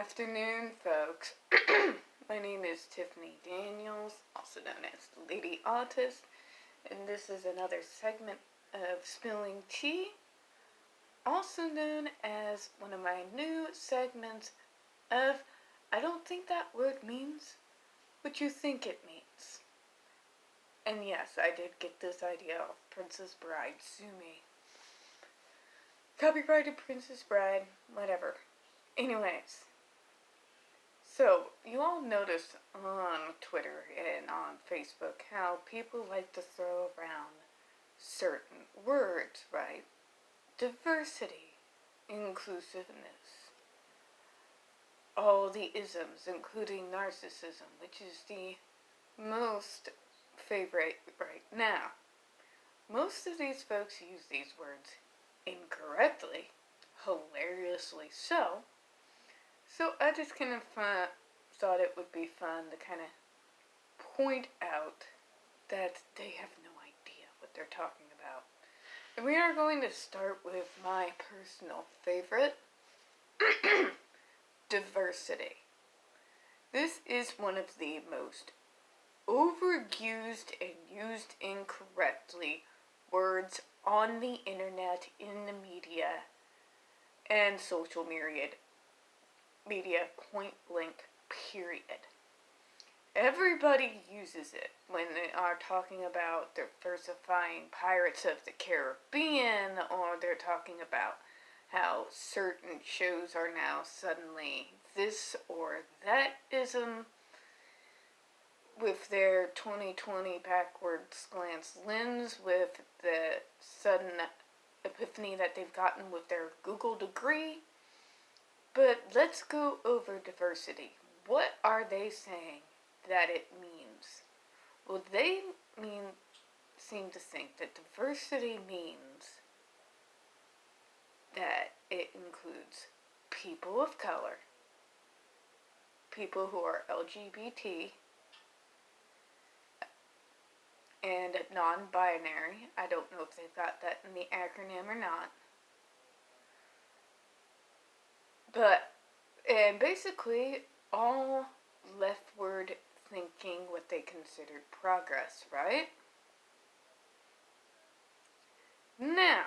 afternoon, folks. My name is Tiffany Daniels, also known as the Lady Autist, and this is another segment of Spilling Tea, also known as one of my new segments of I don't think that word means what you think it means. And yes, I did get this idea off Princess Bride, sue me. Copyrighted Princess Bride, whatever. Anyways, so you all notice on Twitter and on Facebook how people like to throw around certain words, right? Diversity, inclusiveness, all the isms, including narcissism, which is the most favorite right now. Most of these folks use these words incorrectly, hilariously so. So I just kind of thought it would be fun to kind of point out that they have no idea what they're talking about. And we are going to start with my personal favorite, diversity. This is one of the most overused and used incorrectly words on the internet, in the media, and social media, point blank, period. Everybody uses it when they are talking about diversifying Pirates of the Caribbean, or they're talking about how certain shows are now suddenly this or that ism, with their 2020 backwards glance lens, with the sudden epiphany that they've gotten with their Google degree. But let's go over diversity. What are they saying that it means? Well, they seem to think that diversity means that it includes people of color, people who are LGBT, and non-binary. I don't know if they've got that in the acronym or not. And basically, all leftward thinking what they considered progress, right? Now,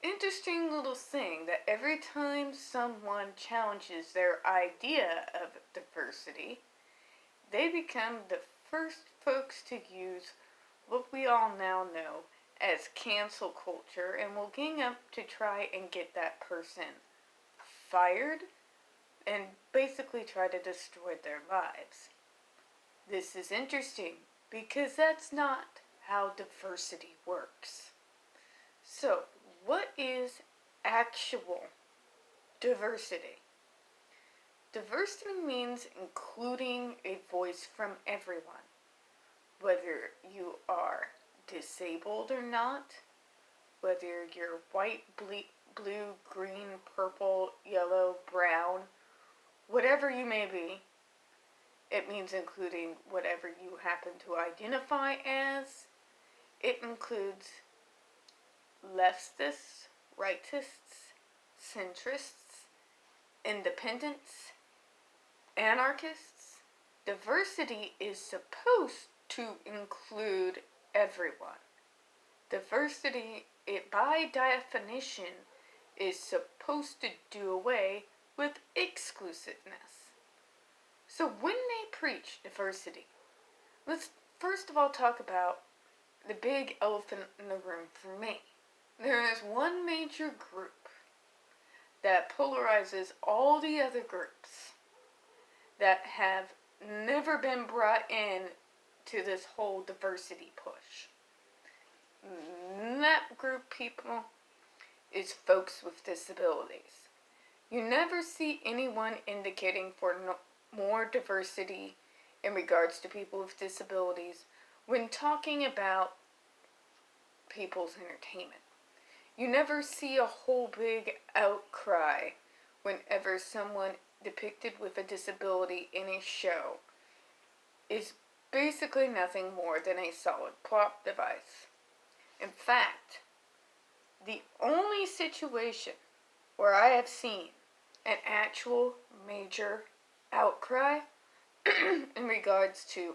interesting little thing that every time someone challenges their idea of diversity, they become the first folks to use what we all now know as cancel culture, and will gang up to try and get that person fired and basically try to destroy their lives. This is interesting because that's not how diversity works. So, what is actual diversity? Diversity means including a voice from everyone, whether you are disabled or not, whether you're white, blue, green, purple, yellow, brown, whatever you may be. It means including whatever you happen to identify as. It includes leftists, rightists, centrists, independents, anarchists. Diversity is supposed to include everyone. Diversity, by definition, is supposed to do away with exclusiveness. So when they preach diversity, let's first of all talk about the big elephant in the room for me. There is one major group that polarizes all the other groups that have never been brought in to this whole diversity push. That group people is folks with disabilities. You never see anyone indicating for more diversity in regards to people with disabilities when talking about people's entertainment. You never see a whole big outcry whenever someone depicted with a disability in a show is basically nothing more than a solid plot device. In fact, the only situation where I have seen an actual major outcry in regards to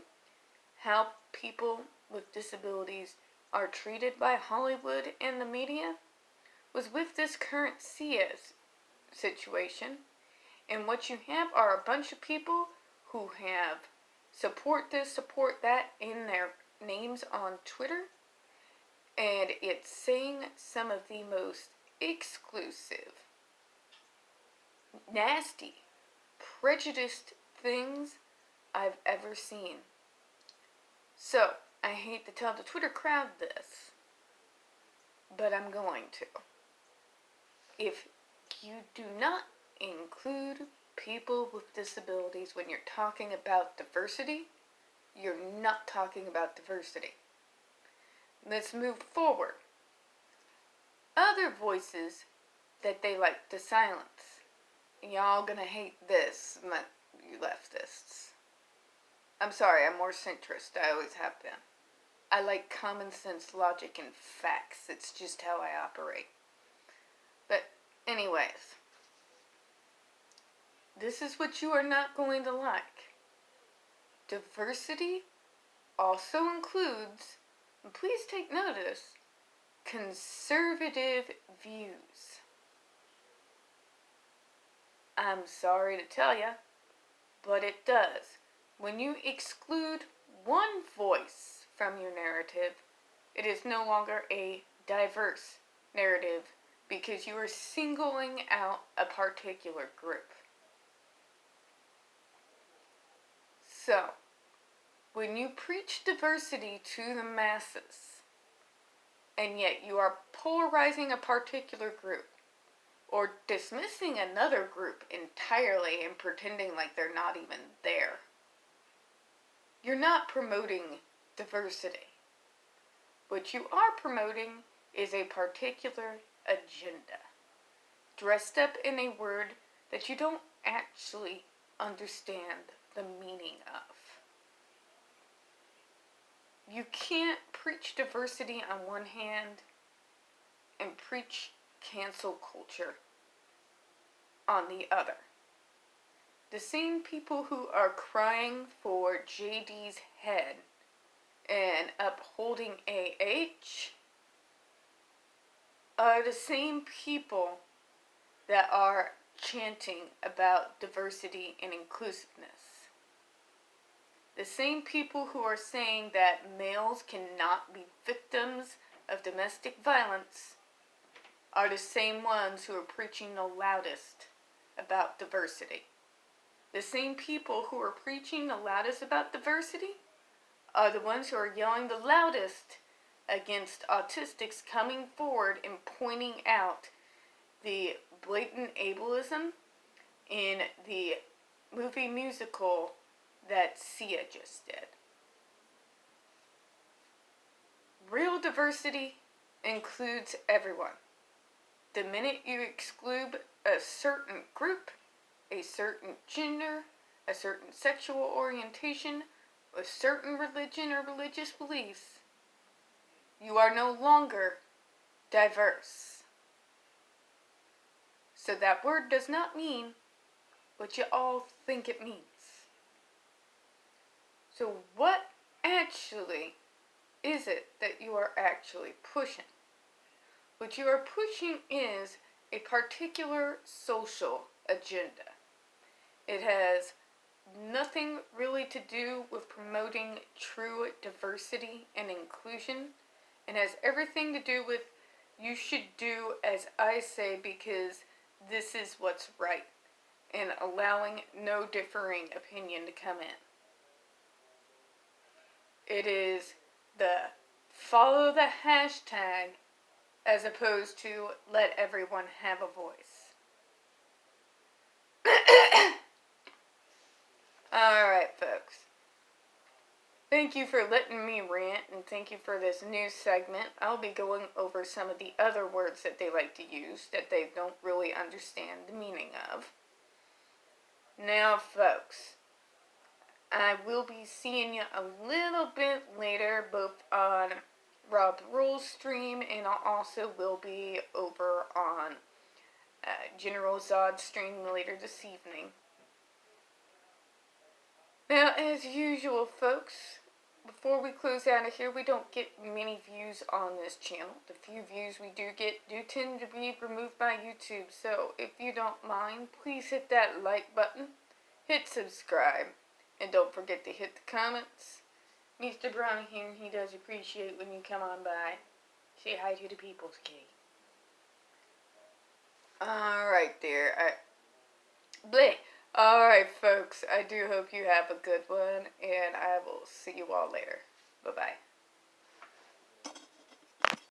how people with disabilities are treated by Hollywood and the media was with this current Sia situation. And what you have are a bunch of people who have support this, support that in their names on Twitter. And it's saying some of the most exclusive, nasty, prejudiced things I've ever seen. So, I hate to tell the Twitter crowd this, but I'm going to. If you do not include people with disabilities when you're talking about diversity, you're not talking about diversity. Let's move forward. Other voices that they like to silence. Y'all gonna hate this, you leftists. I'm sorry, I'm more centrist. I always have been. I like common sense, logic, and facts. It's just how I operate. But anyways, this is what you are not going to like. Diversity also includes, and please take notice, conservative views. I'm sorry to tell you, but it does. When you exclude one voice from your narrative, it is no longer a diverse narrative because you are singling out a particular group. So, when you preach diversity to the masses, and yet you are polarizing a particular group, or dismissing another group entirely and pretending like they're not even there, you're not promoting diversity. What you are promoting is a particular agenda, dressed up in a word that you don't actually understand the meaning of. You can't preach diversity on one hand and preach cancel culture on the other. The same people who are crying for JD's head and upholding AH are the same people that are chanting about diversity and inclusiveness. The same people who are saying that males cannot be victims of domestic violence are the same ones who are preaching the loudest about diversity. The same people who are preaching the loudest about diversity are the ones who are yelling the loudest against autistics coming forward and pointing out the blatant ableism in the movie musical that Sia just did. Real diversity includes everyone. The minute you exclude a certain group, a certain gender, a certain sexual orientation, a certain religion or religious beliefs, you are no longer diverse. So that word does not mean what you all think it means. So what actually is it that you are actually pushing? What you are pushing is a particular social agenda. It has nothing really to do with promoting true diversity and inclusion. It has everything to do with you should do as I say because this is what's right, and allowing no differing opinion to come in. It is the follow the hashtag as opposed to let everyone have a voice. Alright, folks. Thank you for letting me rant, and thank you for this new segment. I'll be going over some of the other words that they like to use that they don't really understand the meaning of. Now, folks, I will be seeing you a little bit later, both on Rob Rule's stream, and I also will be over on General Zod stream later this evening. Now, as usual, folks, before we close out of here, we don't get many views on this channel. The few views we do get do tend to be removed by YouTube. So, if you don't mind, please hit that like button, hit subscribe, and don't forget to hit the comments. Mr. Brown here, he does appreciate when you come on by. Say hi to the people's Kate. Alright there. Bleh. Alright, folks. I do hope you have a good one, and I will see you all later. Bye-bye.